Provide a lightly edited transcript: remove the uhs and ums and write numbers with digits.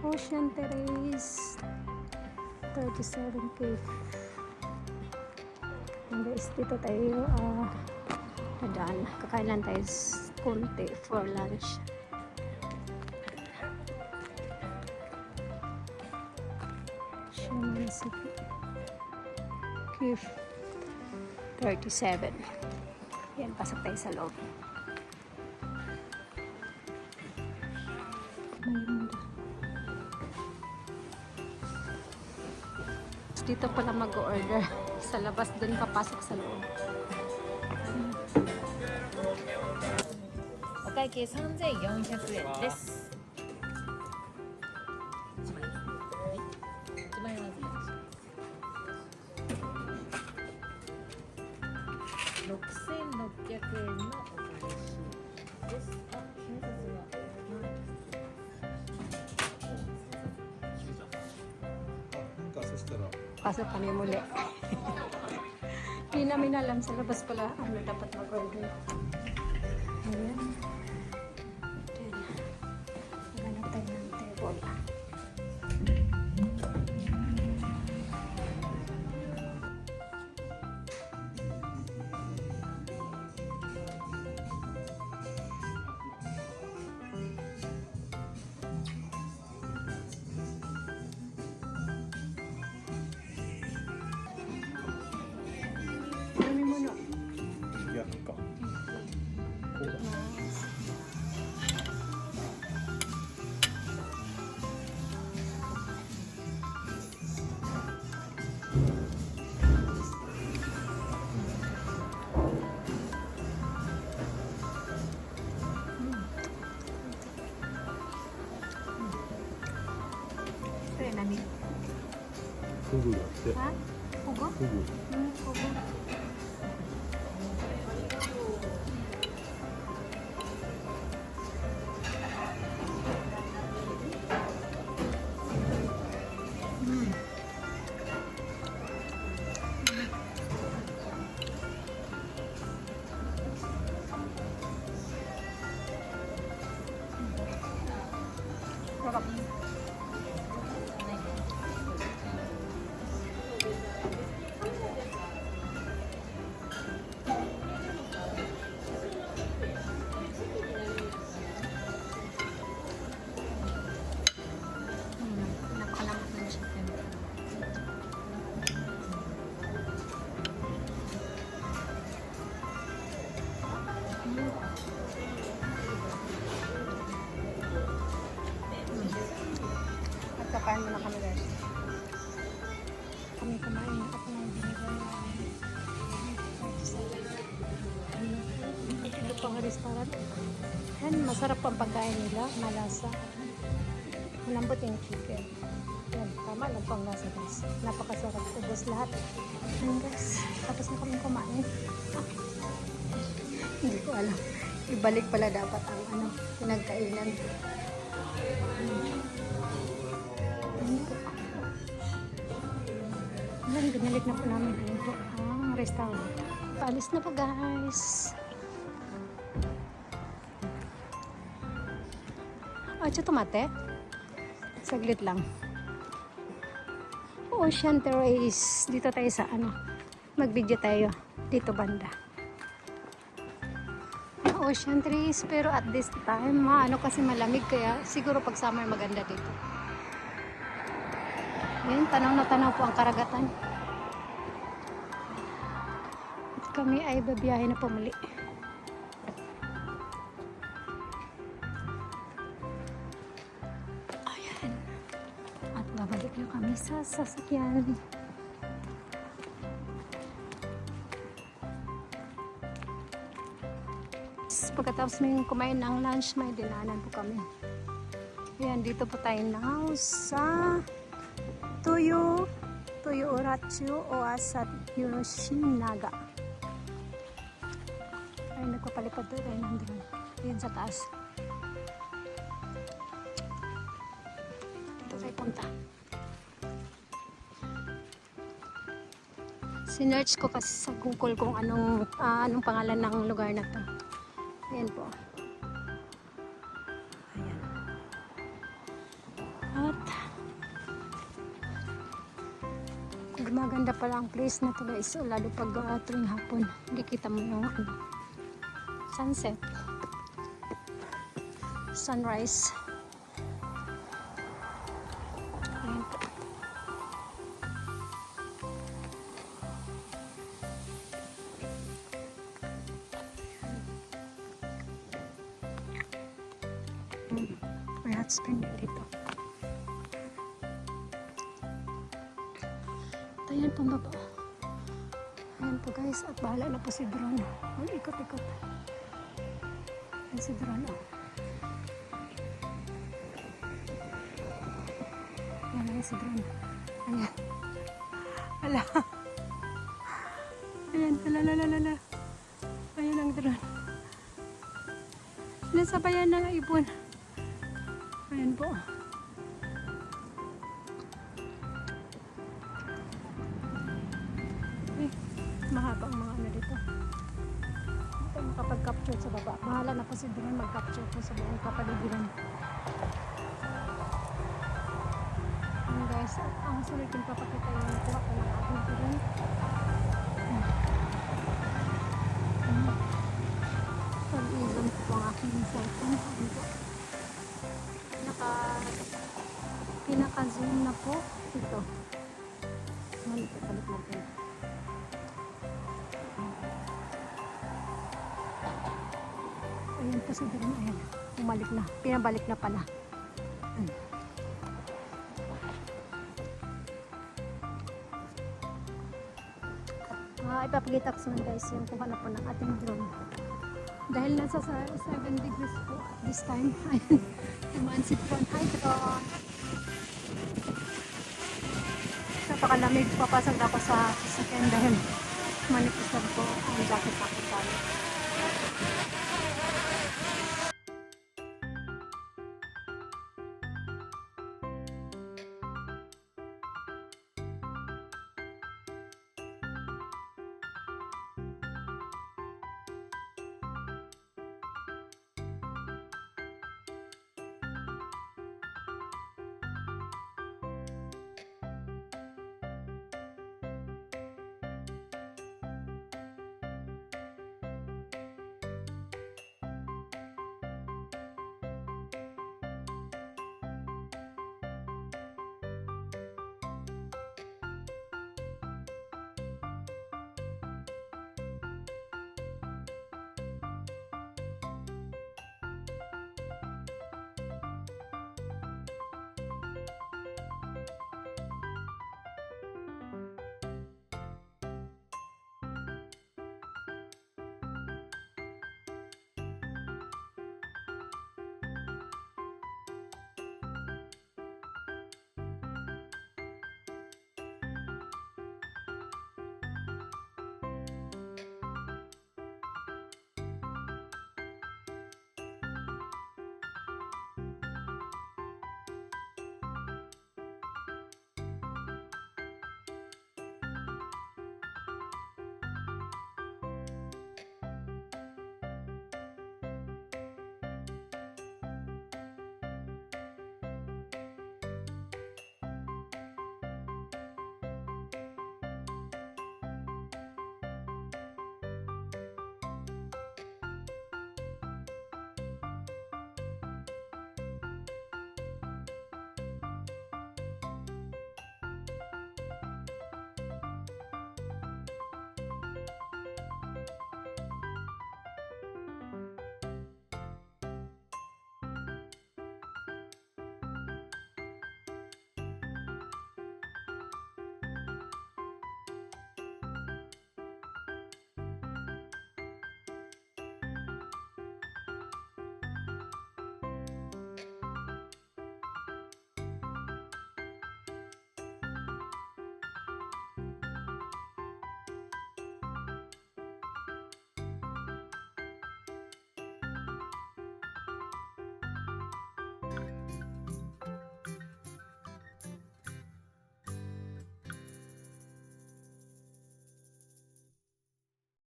Ocean Terrace 37K. And guys, dito tayo dadaan. Kakain lang tayo konti for lunch. Ocean City Cave 37. Yan, pasok tayo sa loob. Dito pala mag-order. Sa labas din papasok sa loob. お会計3400円です。1枚。はい。1枚お預かりします。6600円のお返しです。あ、警察は。そしたら Pasok kami muli. Hindi namin alam sa labas pala ano dapat mag-order. Ayan. Maghanap tayo ng table. Dami mo no? やっかこうだ Ito yun namin. フグだって Ha? Pugo? フグ Pugo. Sarap. Napakalamot ng chicken. At kakain muna kami guys. Kami kumain na ako ng binigay namin. Ito pang restaurant. Yan, masarap ang pagkain nila. Malasa. Malambot yung chicken. Yan, tama lang pang lasa guys. Napakasarap. Ubos lahat. Yan guys. Tapos na kami kumain. Hindi ko alam. Ibalik pala dapat ang pinagkainan. Ayan, binalik na po namin ito ang restaurant. Paalis na po guys. Ocho tomate. Saglit lang. Ocean Terrace. Dito tayo sa mag-video tayo. Dito banda. Ocean Terrace. Pero at this time, kasi malamig. Kaya siguro pag summer maganda dito. Ayan, tanaw na tanaw po ang karagatan. At kami ay babiyahe na pumuli. Ayan. At babalik na kami sa sasakyan. Pagkatapos may kumain ng lunch, may dinanan po kami. Ayan, dito po tayo now sa Toyo Urachu Oasa Yoshinaga. Ay, nagpapalipad doon. Ay, nandun. Ayan sa taas. punta. Sinearch ko kasi sa Google kung anong pangalan ng lugar na to. Ayan po. Ayan. At gumaganda pala ang place na to guys. So, lalo pag tuwing hapon. Nakikita mo yung sunset. Sunrise. Ayan po. May hot spring din dito. At ayan po baba. Ayan po guys. At bahala na po si drone. Mag-ikot-ikot. Ayan si drone. Ayan si drone. Ayan. Ala. Ayan. Ala. Ayan ang drone. Nasabayan ng ibon. Ayan po. Ay, mahabang mga ano dito. Dito makapag-capture sa baba. Bahala na po si drone mag-capture po sa buong kapaligiran. Ayan guys, ang sulit yung papakita yung nakuha ko ng ating drone. Pag-ilong po ang aking cellphone. Ayan po. Pinaka-zoom na po ito. Balik natin. Ayan po si drone. Ayan. Umalik na. Pinabalik na pala. Ayan. Ipapakita ko sa mga guys yung kuha na po ng ating drone. Dahil nasa 7 degrees po this time. Ayan. Tumaan si drone. Hi drone! Napakalamig. Papasok ako sa sasakyan dahil manipis lang po ang jacket ako talo.